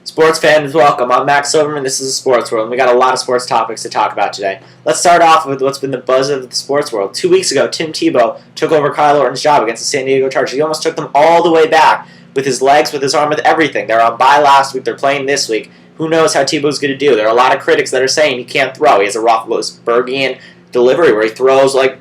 Sports fans, welcome. I'm Max Silverman. This is the Sports World, and we got a lot of sports topics to talk about today. Let's start off with what's been the buzz of the sports world. 2 weeks ago, Tim Tebow took over Kyle Orton's job against the San Diego Chargers. He almost took them all the way back with his legs, with his arm, with everything. They're on bye last week. They're playing this week. Who knows how Tebow's going to do? There are a lot of critics that are saying he can't throw. He has a Roethlisbergerian delivery where he throws like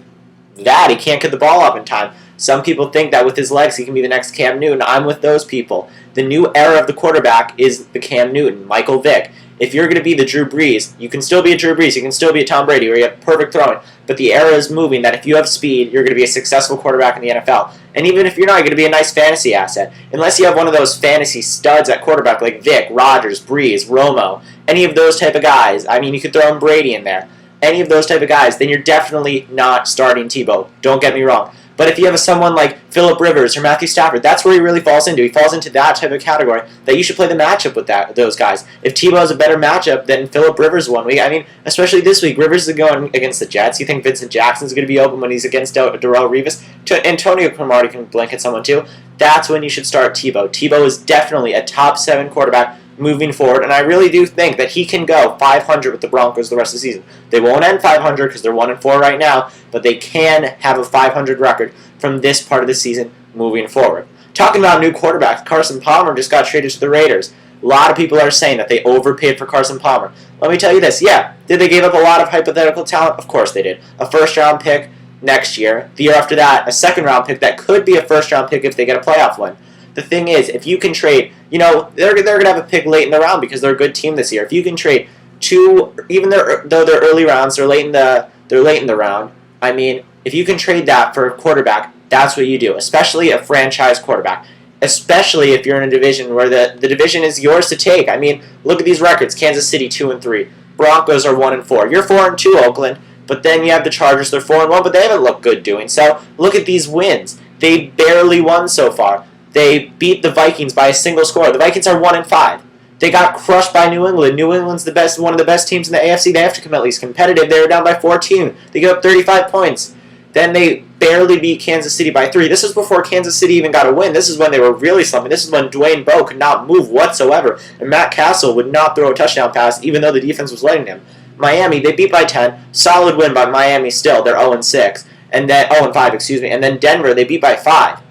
that. He can't get the ball up in time. Some people think that with his legs he can be the next Cam Newton. I'm with those people. The new era of the quarterback is the Cam Newton, Michael Vick. If you're going to be the Drew Brees, you can still be a Drew Brees, you can still be a Tom Brady, where you have perfect throwing. But the era is moving that if you have speed, you're going to be a successful quarterback in the NFL. And even if you're not, you're going to be a nice fantasy asset. Unless you have one of those fantasy studs at quarterback like Vick, Rodgers, Brees, Romo, any of those type of guys. I mean, you could throw in Brady in there. Any of those type of guys, then you're definitely not starting Tebow. Don't get me wrong. But if you have someone like Phillip Rivers or Matthew Stafford, that's where he really falls into. He falls into that type of category that you should play the matchup with those guys. If Tebow has a better matchup than Phillip Rivers one week, I mean, especially this week, Rivers is going against the Jets. You think Vincent Jackson's going to be open when he's against Darrelle Revis? Antonio Cromartie can blink at someone too. That's when you should start Tebow. Tebow is definitely a top 7 quarterback moving forward, and I really do think that he can go 500 with the Broncos the rest of the season. They won't end 500 because they're 1-4 right now, but they can have a 500 record from this part of the season moving forward. Talking about new quarterbacks, Carson Palmer just got traded to the Raiders. A lot of people are saying that they overpaid for Carson Palmer. Let me tell you this, yeah, did they give up a lot of hypothetical talent? Of course they did. A first-round pick next year. The year after that, a second-round pick that could be a first-round pick if they get a playoff win. The thing is, if you can trade, they're going to have a pick late in the round because they're a good team this year. If you can trade two, even though they're early rounds, they're late in the round. I mean, if you can trade that for a quarterback, that's what you do, especially a franchise quarterback. Especially if you're in a division where the division is yours to take. I mean, look at these records. Kansas City 2-3. Broncos are 1-4. You're 4-2, Oakland. But then you have the Chargers. They're 4-1, but they haven't looked good doing so. Look at these wins. They barely won so far. They beat the Vikings by a single score. The Vikings are 1-5. They got crushed by New England. New England's one of the best teams in the AFC. They have to come at least competitive. They were down by 14. They gave up 35 points. Then they barely beat Kansas City by 3. This was before Kansas City even got a win. This is when they were really slumping. This is when Dwayne Bowe could not move whatsoever. And Matt Castle would not throw a touchdown pass even though the defense was letting him. Miami, they beat by 10. Solid win by Miami still. They're 0-6. And then 0-5, excuse me. And then Denver, they beat by 5.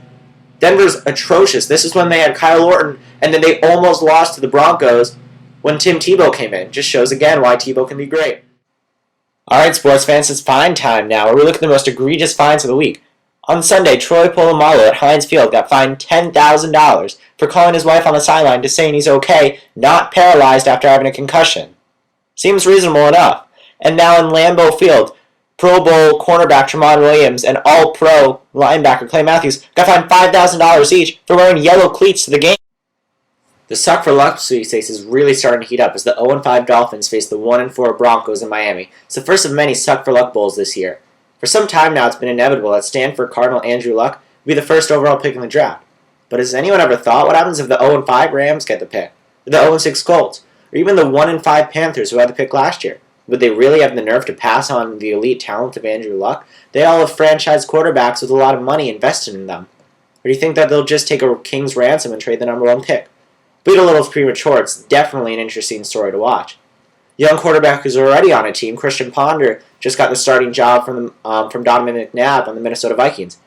Denver's atrocious. This is when they had Kyle Orton, and then they almost lost to the Broncos when Tim Tebow came in. Just shows again why Tebow can be great. Alright, sports fans, it's fine time now, where we look at the most egregious fines of the week. On Sunday, Troy Polamalu at Heinz Field got fined $10,000 for calling his wife on the sideline to saying he's okay, not paralyzed after having a concussion. Seems reasonable enough. And now in Lambeau Field, Pro Bowl cornerback Tramon Williams and All-Pro linebacker Clay Matthews got fined $5,000 each for wearing yellow cleats to the game. The suck for luck sweepstakes is really starting to heat up as the 0-5 Dolphins face the 1-4 Broncos in Miami. It's the first of many suck for luck bowls this year. For some time now, it's been inevitable that Stanford Cardinal Andrew Luck will be the first overall pick in the draft. But has anyone ever thought what happens if the 0-5 Rams get the pick, or the 0-6 Colts, or even the 1-5 Panthers who had the pick last year? Would they really have the nerve to pass on the elite talent of Andrew Luck? They all have franchise quarterbacks with a lot of money invested in them. Or do you think that they'll just take a king's ransom and trade the number 1 pick? But a little premature. It's definitely an interesting story to watch. Young quarterback who's already on a team, Christian Ponder, just got the starting job from Donovan McNabb on the Minnesota Vikings.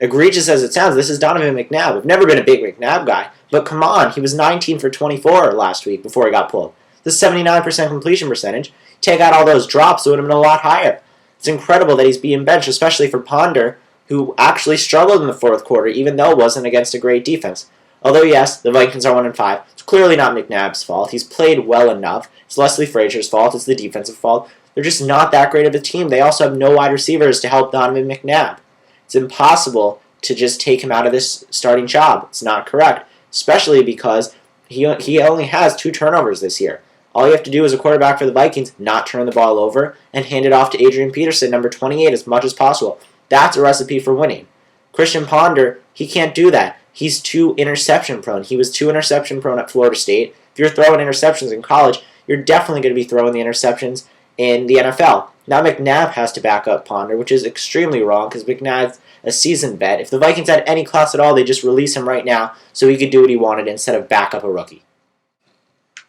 Egregious as it sounds, this is Donovan McNabb. I've never been a big McNabb guy, but come on, he was 19 for 24 last week before he got pulled. This 79% completion percentage. Take out all those drops, it would have been a lot higher. It's incredible that he's being benched, especially for Ponder, who actually struggled in the fourth quarter, even though it wasn't against a great defense. Although, yes, the Vikings are 1-5. It's clearly not McNabb's fault. He's played well enough. It's Leslie Frazier's fault. It's the defensive fault. They're just not that great of a team. They also have no wide receivers to help Donovan McNabb. It's impossible to just take him out of this starting job. It's not correct, especially because he only has 2 turnovers this year. All you have to do as a quarterback for the Vikings, not turn the ball over, and hand it off to Adrian Peterson, number 28, as much as possible. That's a recipe for winning. Christian Ponder, he can't do that. He's too interception prone. He was too interception prone at Florida State. If you're throwing interceptions in college, you're definitely going to be throwing the interceptions in the NFL. Now McNabb has to back up Ponder, which is extremely wrong because McNabb's a seasoned vet. If the Vikings had any class at all, they just release him right now so he could do what he wanted instead of back up a rookie.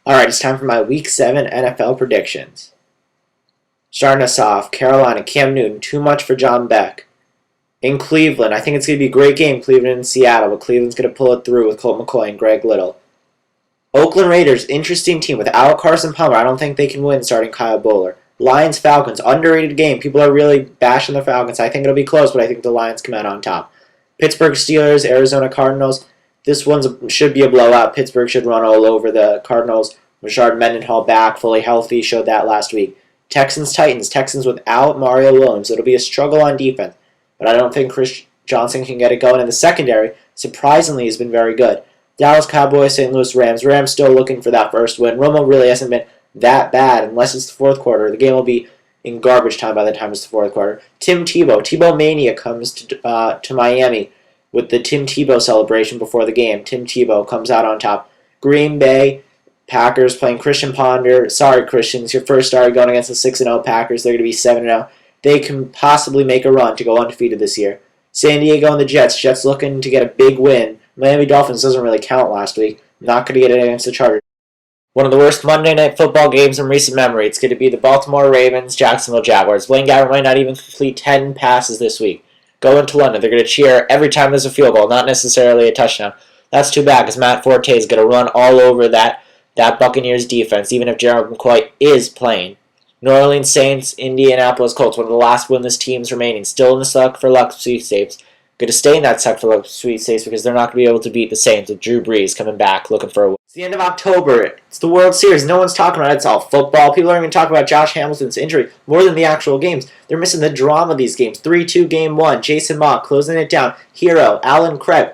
Alright, it's time for my Week 7 NFL predictions. Starting us off, Carolina, Cam Newton, too much for John Beck. In Cleveland, I think it's going to be a great game, Cleveland and Seattle, but Cleveland's going to pull it through with Colt McCoy and Greg Little. Oakland Raiders, interesting team. Without Carson Palmer, I don't think they can win starting Kyle Bowler. Lions, Falcons, underrated game. People are really bashing the Falcons. I think it'll be close, but I think the Lions come out on top. Pittsburgh Steelers, Arizona Cardinals. This one should be a blowout. Pittsburgh should run all over the Cardinals. Rashard Mendenhall back, fully healthy, showed that last week. Texans, Titans. Texans without Mario Williams. It'll be a struggle on defense, but I don't think Chris Johnson can get it going. In the secondary, surprisingly, has been very good. Dallas Cowboys, St. Louis Rams. Rams still looking for that first win. Romo really hasn't been that bad unless it's the fourth quarter. The game will be in garbage time by the time it's the fourth quarter. Tim Tebow. Tebow Mania comes to Miami with the Tim Tebow celebration before the game. Tim Tebow comes out on top. Green Bay Packers playing Christian Ponder. Sorry, Christian, it's your first start going against the 6-0 Packers. They're going to be 7-0. They can possibly make a run to go undefeated this year. San Diego and the Jets. Jets looking to get a big win. Miami Dolphins doesn't really count last week. Not going to get it against the Chargers. One of the worst Monday Night Football games in recent memory. It's going to be the Baltimore Ravens, Jacksonville Jaguars. Blaine Gabbert might not even complete 10 passes this week. Going to London. They're going to cheer every time there's a field goal, not necessarily a touchdown. That's too bad because Matt Forte is going to run all over that Buccaneers defense, even if Gerald McCoy is playing. New Orleans Saints, Indianapolis Colts, one of the last winless teams remaining. Still in the suck for luck sweepstakes. Going to stay in that suck for luck sweepstakes because they're not going to be able to beat the Saints with Drew Brees coming back looking for a win. It's the end of October. It's the World Series. No one's talking about it. It's all football. People aren't even talking about Josh Hamilton's injury more than the actual games. They're missing the drama of these games. 3-2 game one. Jason Mock closing it down. Hero. Alan Craig.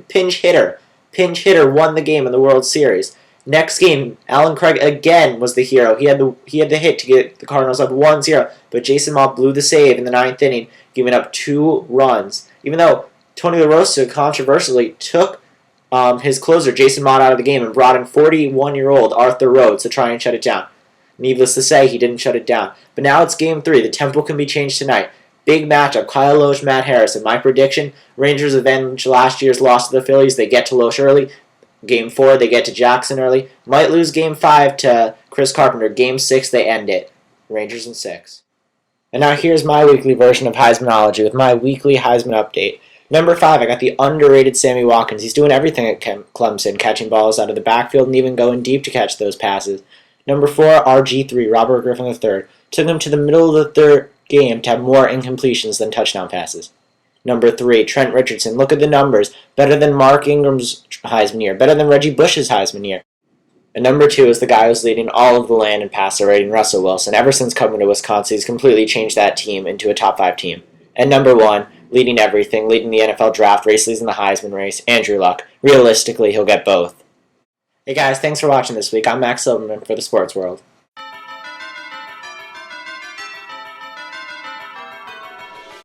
Pinch hitter. Pinch hitter won the game in the World Series. Next game, Alan Craig again was the hero. He had the hit to get the Cardinals up 1-0, but Jason Mock blew the save in the 9th inning, giving up 2 runs. Even though Tony La Russa controversially took his closer, Jason Mock, out of the game and brought in 41-year-old Arthur Rhodes to try and shut it down. Needless to say, he didn't shut it down. But now it's Game 3. The tempo can be changed tonight. Big matchup, Kyle Loesch, Matt Harrison. My prediction, Rangers avenge last year's loss to the Phillies. They get to Loesch early. Game 4, they get to Jackson early. Might lose Game 5 to Chris Carpenter. Game 6, they end it. Rangers in 6. And now here's my weekly version of Heismanology with my weekly Heisman update. Number 5, I got the underrated Sammy Watkins. He's doing everything at Clemson, catching balls out of the backfield and even going deep to catch those passes. Number 4, RG3, Robert Griffin III. Took him to the middle of the third game to have more incompletions than touchdown passes. Number 3, Trent Richardson. Look at the numbers. Better than Mark Ingram's Heisman year. Better than Reggie Bush's Heisman year. And number 2 is the guy who's leading all of the land in passer rating, Russell Wilson. Ever since coming to Wisconsin, he's completely changed that team into a top 5 team. And number 1, leading everything, leading the NFL draft race, leading the Heisman race, Andrew Luck. Realistically, he'll get both. Hey guys, thanks for watching this week. I'm Max Silverman for the Sports World.